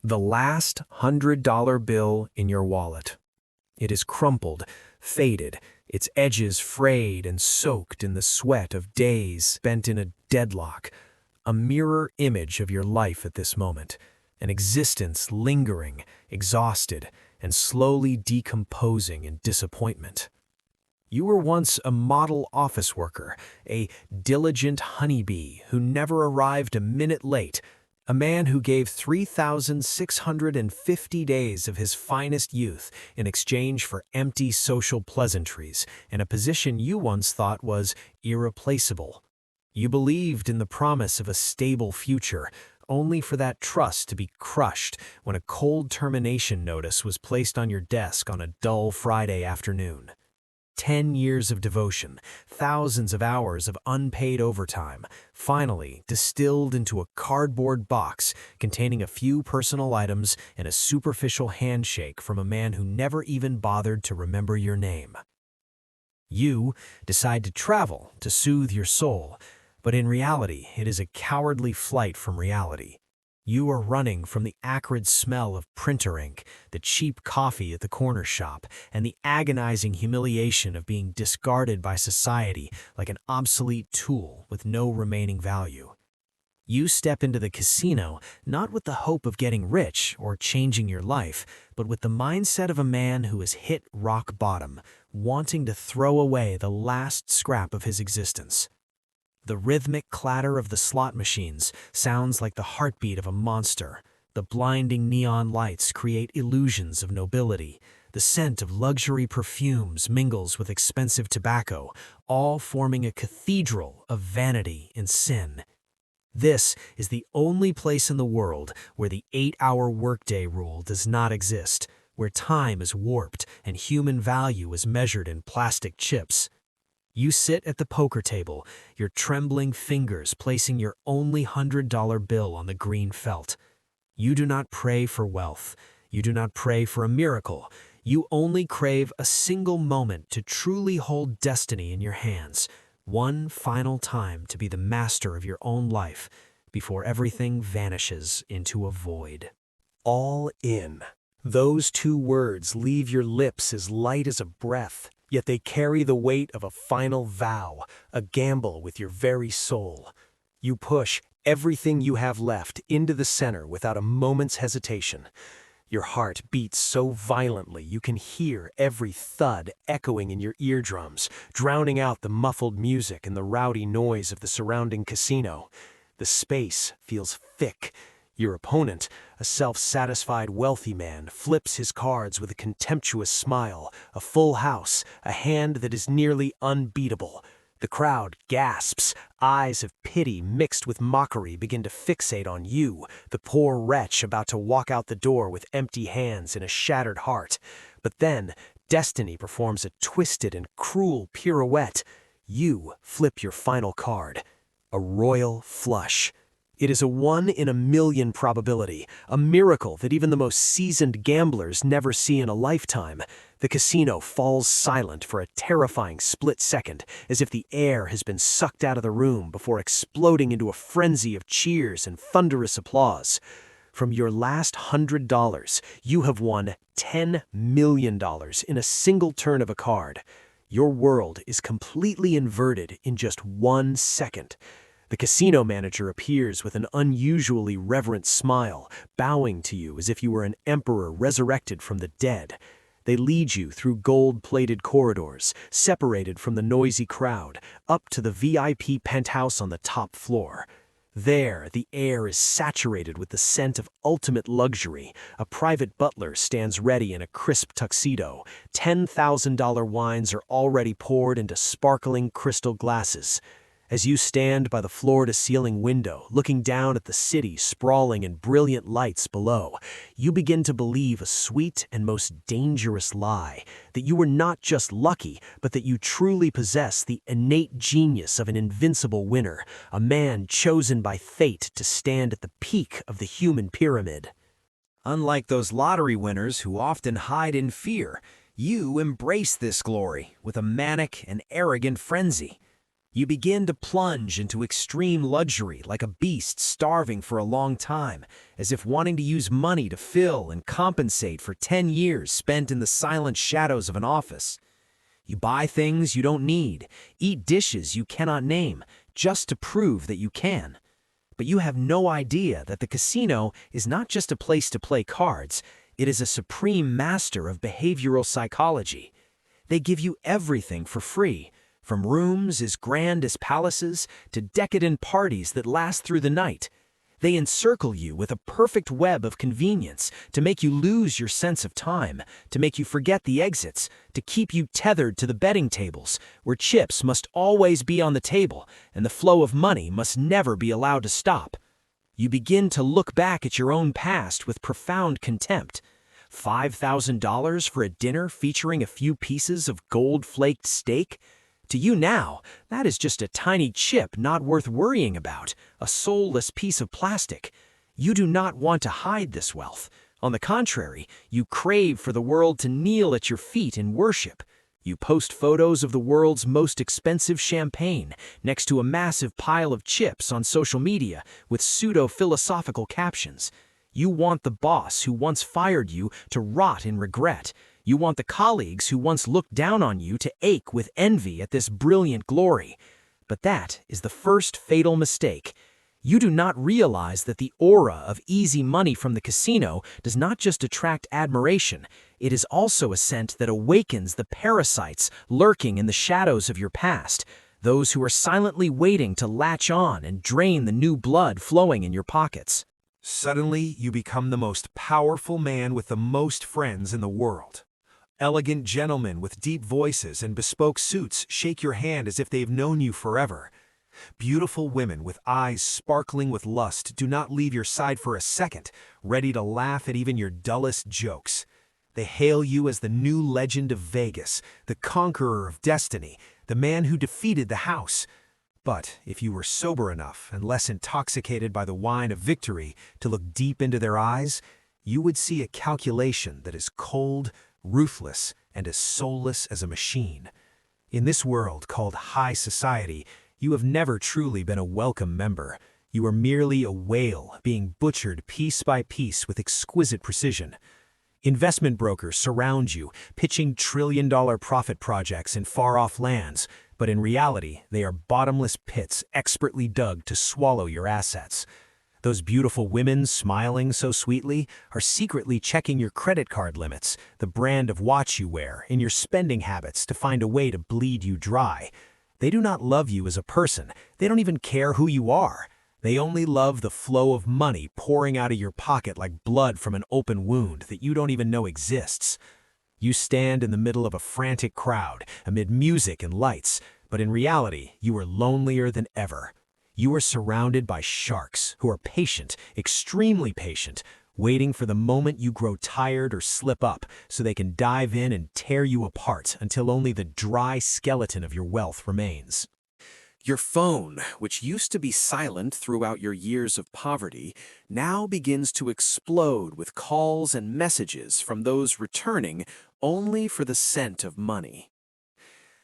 The last $100 bill in your wallet. It is crumpled, faded, its edges frayed and soaked in the sweat of days spent in a deadlock, a mirror image of your life at this moment, an existence lingering, exhausted, and slowly decomposing in disappointment. You were once a model office worker, a diligent honeybee who never arrived a minute late, a man who gave 3,650 days of his finest youth in exchange for empty social pleasantries and a position you once thought was irreplaceable. You believed in the promise of a stable future, only for that trust to be crushed when a cold termination notice was placed on your desk on a dull Friday afternoon. 10 years of devotion, thousands of hours of unpaid overtime, finally distilled into a cardboard box containing a few personal items and a superficial handshake from a man who never even bothered to remember your name. You decide to travel to soothe your soul, but in reality, it is a cowardly flight from reality. You are running from the acrid smell of printer ink, the cheap coffee at the corner shop, and the agonizing humiliation of being discarded by society like an obsolete tool with no remaining value. You step into the casino not with the hope of getting rich or changing your life, but with the mindset of a man who has hit rock bottom, wanting to throw away the last scrap of his existence. The rhythmic clatter of the slot machines sounds like the heartbeat of a monster. The blinding neon lights create illusions of nobility. The scent of luxury perfumes mingles with expensive tobacco, all forming a cathedral of vanity and sin. This is the only place in the world where the 8-hour workday rule does not exist, where time is warped and human value is measured in plastic chips. You sit at the poker table, your trembling fingers placing your only $100 bill on the green felt. You do not pray for wealth. You do not pray for a miracle. You only crave a single moment to truly hold destiny in your hands, one final time to be the master of your own life before everything vanishes into a void. All in. Those two words leave your lips as light as a breath. Yet they carry the weight of a final vow, a gamble with your very soul. You push everything you have left into the center without a moment's hesitation. Your heart beats so violently you can hear every thud echoing in your eardrums, drowning out the muffled music and the rowdy noise of the surrounding casino. The space feels thick. Your opponent, a self-satisfied wealthy man, flips his cards with a contemptuous smile, a full house, a hand that is nearly unbeatable. The crowd gasps, eyes of pity mixed with mockery begin to fixate on you, the poor wretch about to walk out the door with empty hands and a shattered heart. But then, destiny performs a twisted and cruel pirouette. You flip your final card, a royal flush. It is a 1 in a million probability, a miracle that even the most seasoned gamblers never see in a lifetime. The casino falls silent for a terrifying split second, as if the air has been sucked out of the room before exploding into a frenzy of cheers and thunderous applause. From your last $100, you have won $10 million in a single turn of a card. Your world is completely inverted in just 1 second. The casino manager appears with an unusually reverent smile, bowing to you as if you were an emperor resurrected from the dead. They lead you through gold-plated corridors, separated from the noisy crowd, up to the VIP penthouse on the top floor. There, the air is saturated with the scent of ultimate luxury. A private butler stands ready in a crisp tuxedo. $10,000 wines are already poured into sparkling crystal glasses. As you stand by the floor-to-ceiling window, looking down at the city sprawling in brilliant lights below, you begin to believe a sweet and most dangerous lie, that you were not just lucky, but that you truly possess the innate genius of an invincible winner, a man chosen by fate to stand at the peak of the human pyramid. Unlike those lottery winners who often hide in fear, you embrace this glory with a manic and arrogant frenzy. You begin to plunge into extreme luxury like a beast starving for a long time, as if wanting to use money to fill and compensate for 10 years spent in the silent shadows of an office. You buy things you don't need, eat dishes you cannot name, just to prove that you can. But you have no idea that the casino is not just a place to play cards, it is a supreme master of behavioral psychology. They give you everything for free, from rooms as grand as palaces to decadent parties that last through the night. They encircle you with a perfect web of convenience to make you lose your sense of time, to make you forget the exits, to keep you tethered to the betting tables, where chips must always be on the table and the flow of money must never be allowed to stop. You begin to look back at your own past with profound contempt. $5,000 for a dinner featuring a few pieces of gold-flaked steak? To you now, that is just a tiny chip not worth worrying about, a soulless piece of plastic. You do not want to hide this wealth. On the contrary, you crave for the world to kneel at your feet in worship. You post photos of the world's most expensive champagne next to a massive pile of chips on social media with pseudo-philosophical captions. You want the boss who once fired you to rot in regret. You want the colleagues who once looked down on you to ache with envy at this brilliant glory. But that is the first fatal mistake. You do not realize that the aura of easy money from the casino does not just attract admiration, it is also a scent that awakens the parasites lurking in the shadows of your past, those who are silently waiting to latch on and drain the new blood flowing in your pockets. Suddenly, you become the most powerful man with the most friends in the world. Elegant gentlemen with deep voices and bespoke suits shake your hand as if they've known you forever. Beautiful women with eyes sparkling with lust do not leave your side for a second, ready to laugh at even your dullest jokes. They hail you as the new legend of Vegas, the conqueror of destiny, the man who defeated the house. But if you were sober enough and less intoxicated by the wine of victory to look deep into their eyes, you would see a calculation that is cold, ruthless, and as soulless as a machine. In this world called high society, you have never truly been a welcome member. You are merely a whale being butchered piece by piece with exquisite precision. Investment brokers surround you, pitching trillion-dollar profit projects in far-off lands, but in reality, they are bottomless pits expertly dug to swallow your assets. Those beautiful women smiling so sweetly are secretly checking your credit card limits, the brand of watch you wear, and your spending habits to find a way to bleed you dry. They do not love you as a person. They don't even care who you are. They only love the flow of money pouring out of your pocket like blood from an open wound that you don't even know exists. You stand in the middle of a frantic crowd, amid music and lights, but in reality, you are lonelier than ever. You are surrounded by sharks who are patient, extremely patient, waiting for the moment you grow tired or slip up so they can dive in and tear you apart until only the dry skeleton of your wealth remains. Your phone, which used to be silent throughout your years of poverty, now begins to explode with calls and messages from those returning only for the scent of money.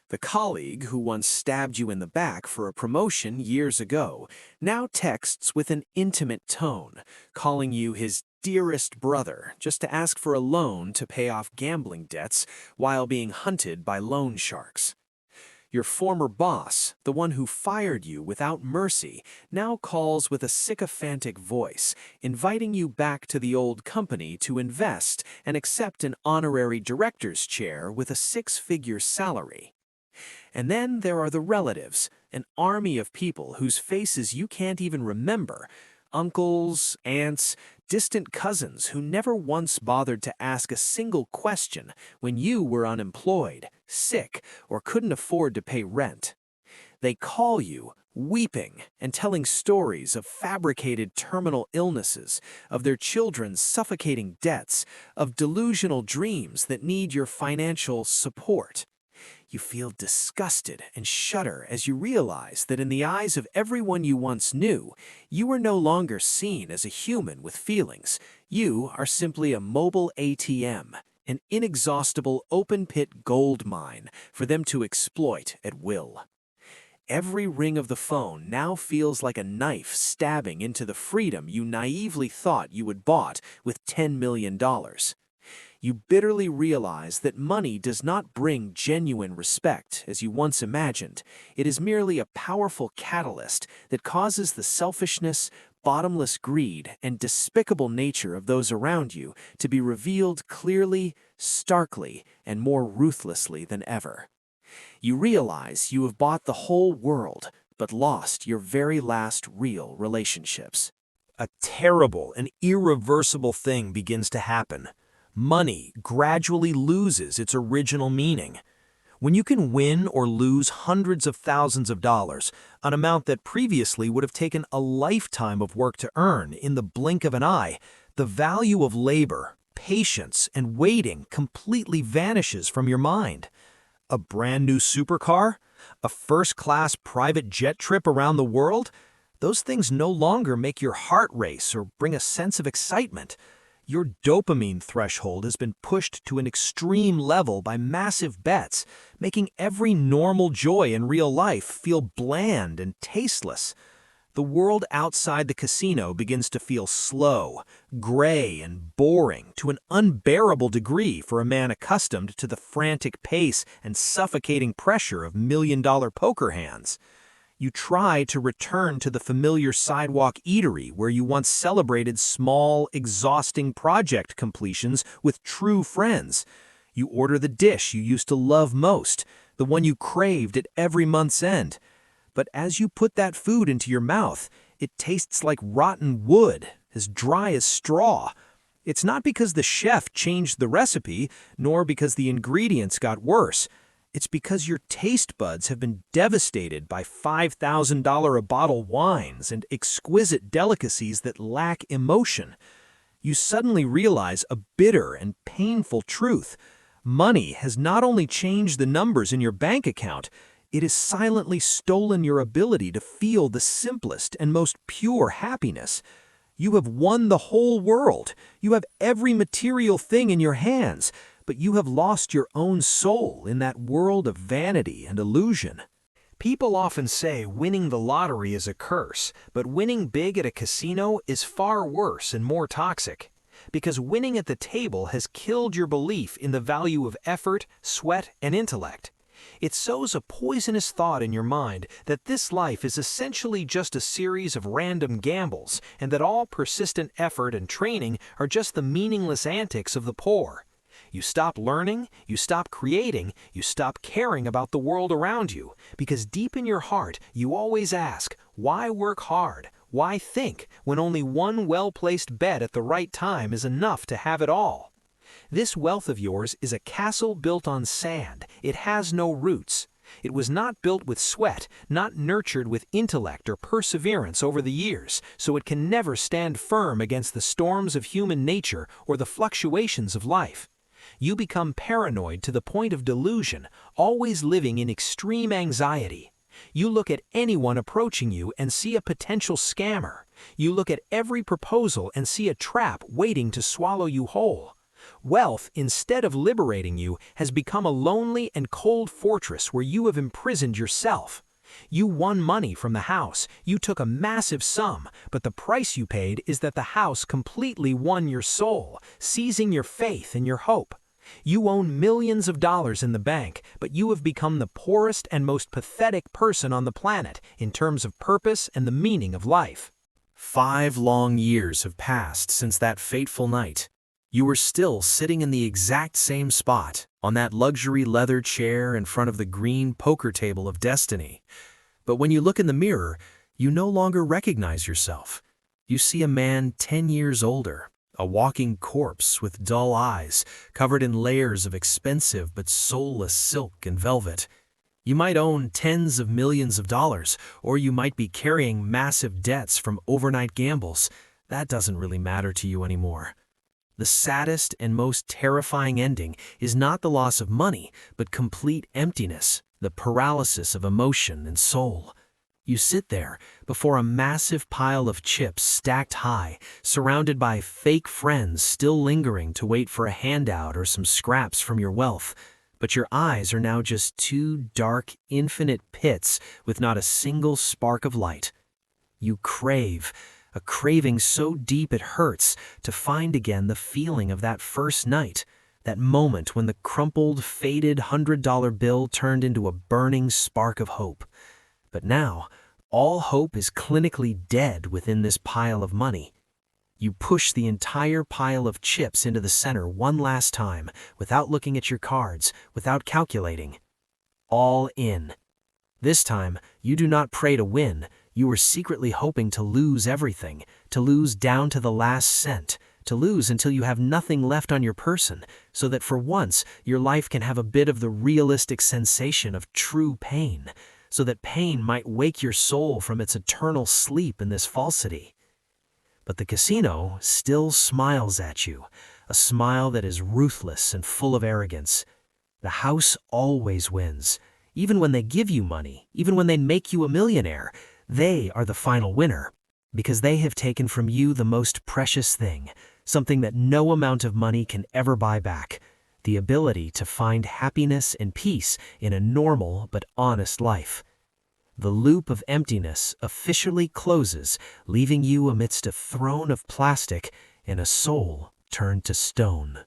The colleague who once stabbed you in the back for a promotion years ago now texts with an intimate tone, calling you his dearest brother just to ask for a loan to pay off gambling debts while being hunted by loan sharks. Your former boss, the one who fired you without mercy, now calls with a sycophantic voice, inviting you back to the old company to invest and accept an honorary director's chair with a six-figure salary. And then there are the relatives, an army of people whose faces you can't even remember, uncles, aunts, distant cousins who never once bothered to ask a single question when you were unemployed, sick, or couldn't afford to pay rent. They call you, weeping and telling stories of fabricated terminal illnesses, of their children's suffocating debts, of delusional dreams that need your financial support. You feel disgusted and shudder as you realize that in the eyes of everyone you once knew, you are no longer seen as a human with feelings. You are simply a mobile ATM, an inexhaustible open-pit gold mine for them to exploit at will. Every ring of the phone now feels like a knife stabbing into the freedom you naively thought you had bought with $10 million. You bitterly realize that money does not bring genuine respect as you once imagined. It is merely a powerful catalyst that causes the selfishness, bottomless greed, and despicable nature of those around you to be revealed clearly, starkly, and more ruthlessly than ever. You realize you have bought the whole world, but lost your very last real relationships. A terrible and irreversible thing begins to happen. Money gradually loses its original meaning. When you can win or lose hundreds of thousands of dollars, an amount that previously would have taken a lifetime of work to earn in the blink of an eye, the value of labor, patience, and waiting completely vanishes from your mind. A brand new supercar? A first-class private jet trip around the world? Those things no longer make your heart race or bring a sense of excitement. Your dopamine threshold has been pushed to an extreme level by massive bets, making every normal joy in real life feel bland and tasteless. The world outside the casino begins to feel slow, gray, and boring to an unbearable degree for a man accustomed to the frantic pace and suffocating pressure of million-dollar poker hands. You try to return to the familiar sidewalk eatery where you once celebrated small, exhausting project completions with true friends. You order the dish you used to love most, the one you craved at every month's end. But as you put that food into your mouth, it tastes like rotten wood, as dry as straw. It's not because the chef changed the recipe, nor because the ingredients got worse. It's because your taste buds have been devastated by $5,000 a bottle wines and exquisite delicacies that lack emotion. You suddenly realize a bitter and painful truth. Money has not only changed the numbers in your bank account, it has silently stolen your ability to feel the simplest and most pure happiness. You have won the whole world. You have every material thing in your hands, but you have lost your own soul in that world of vanity and illusion. People often say winning the lottery is a curse, but winning big at a casino is far worse and more toxic. Because winning at the table has killed your belief in the value of effort, sweat, and intellect. It sows a poisonous thought in your mind that this life is essentially just a series of random gambles and that all persistent effort and training are just the meaningless antics of the poor. You stop learning, you stop creating, you stop caring about the world around you, because deep in your heart you always ask, why work hard? Why think when only one well-placed bet at the right time is enough to have it all? This wealth of yours is a castle built on sand. It has no roots. It was not built with sweat, not nurtured with intellect or perseverance over the years, so it can never stand firm against the storms of human nature or the fluctuations of life. You become paranoid to the point of delusion, always living in extreme anxiety. You look at anyone approaching you and see a potential scammer. You look at every proposal and see a trap waiting to swallow you whole. Wealth, instead of liberating you, has become a lonely and cold fortress where you have imprisoned yourself. You won money from the house, you took a massive sum, but the price you paid is that the house completely won your soul, seizing your faith and your hope. You own millions of dollars in the bank, but you have become the poorest and most pathetic person on the planet in terms of purpose and the meaning of life. 5 long years have passed since that fateful night. You were still sitting in the exact same spot, on that luxury leather chair in front of the green poker table of destiny. But when you look in the mirror, you no longer recognize yourself. You see a man 10 years older, a walking corpse with dull eyes, covered in layers of expensive but soulless silk and velvet. You might own tens of millions of dollars, or you might be carrying massive debts from overnight gambles. That doesn't really matter to you anymore. The saddest and most terrifying ending is not the loss of money, but complete emptiness, the paralysis of emotion and soul. You sit there before a massive pile of chips stacked high, surrounded by fake friends still lingering to wait for a handout or some scraps from your wealth. But your eyes are now just two dark, infinite pits with not a single spark of light. You crave, a craving so deep it hurts, to find again the feeling of that first night, that moment when the crumpled, faded $100 bill turned into a burning spark of hope. But now, all hope is clinically dead within this pile of money. You push the entire pile of chips into the center one last time, without looking at your cards, without calculating. All in. This time, you do not pray to win. You are secretly hoping to lose everything, to lose down to the last cent, to lose until you have nothing left on your person, so that for once your life can have a bit of the realistic sensation of true pain, so that pain might wake your soul from its eternal sleep in this falsity. But the casino still smiles at you, a smile that is ruthless and full of arrogance. The house always wins. Even when they give you money, even when they make you a millionaire, they are the final winner, because they have taken from you the most precious thing, something that no amount of money can ever buy back, the ability to find happiness and peace in a normal but honest life. The loop of emptiness officially closes, leaving you amidst a throne of plastic and a soul turned to stone.